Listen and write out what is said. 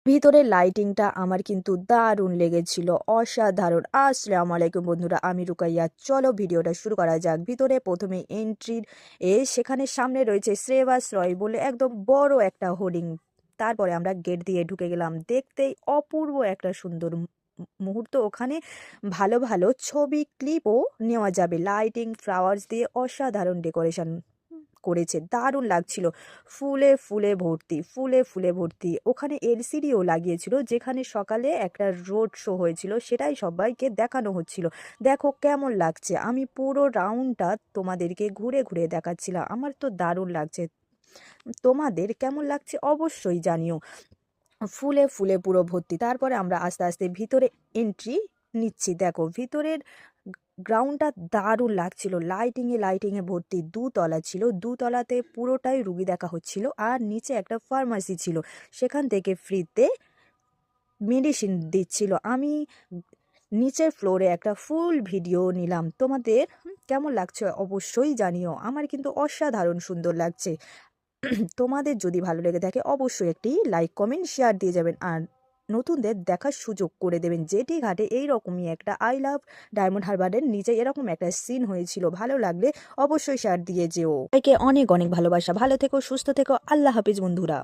ভিতরের লাইটিংটা আমার কিন্তু দারুণ লেগেছিল, অসাধারণ। আসসালামু আলাইকুম বন্ধুরা, আমি রুকাইয়া। চলো ভিডিওটা শুরু করা যাক। ভিতরে প্রথমে এন্ট্রির সেখানে সামনে রয়েছে শ্রেয়াস রয় বলে একদম বড় একটা হোর্ডিং। তারপরে আমরা গেট দিয়ে ঢুকে গেলাম। দেখতেই অপূর্ব একটা সুন্দর মুহূর্ত। ওখানে ভালো ভালো ছবি ক্লিপও নেওয়া যাবে। লাইটিং ফ্লাওয়ার্স দিয়ে অসাধারণ ডেকোরেশন করেছে, দারুণ লাগছিল। ফুলে ফুলে ভর্তি, ফুলে ফুলে ভর্তি। ওখানে এলসিডিও লাগিয়েছিল, যেখানে সকালে একটা রোড শো হয়েছিল, সেটাই সবাইকে দেখানো হচ্ছিল। দেখো কেমন লাগছে, আমি পুরো রাউন্ডটা তোমাদেরকে ঘুরে ঘুরে দেখাচ্ছিলাম। আমার তো দারুণ লাগছে। তোমাদের কেমন লাগছে অবশ্যই জানিও। ফুলে ফুলে পুরো ভর্তি। তারপরে আমরা আস্তে আস্তে ভিতরে এন্ট্রি নিচ্ছি। দেখো ভিতরের গ্রাউন্ডটা দারুণ লাগছিল, লাইটিংয়ে লাইটিংয়ে ভর্তি। দুতলা ছিল, দুতলাতে পুরোটাই রুগী দেখা হচ্ছিল, আর নিচে একটা ফার্মাসি ছিল, সেখান থেকে ফ্রিতে মেডিসিন দিচ্ছিল। আমি নিচের ফ্লোরে একটা ফুল ভিডিও নিলাম। তোমাদের কেমন লাগছে অবশ্যই জানিও। আমার কিন্তু অসাধারণ সুন্দর লাগছে। তোমাদের যদি ভালো লেগে থাকে অবশ্যই একটি লাইক কমেন্ট শেয়ার দিয়ে যাবেন, আর নতুনদের দেখার সুযোগ করে দেবেন। জেটি ঘাটে এইরকমই একটা আই লাভ ডায়মন্ড হারবারের নিচে এরকম একটা সিন হয়েছিল। ভালো লাগলে অবশ্যই শেয়ার দিয়ে যেও। একে অনেক অনেক ভালোবাসা। ভালো থেকো, সুস্থ থেকো। আল্লাহ হাফিজ বন্ধুরা।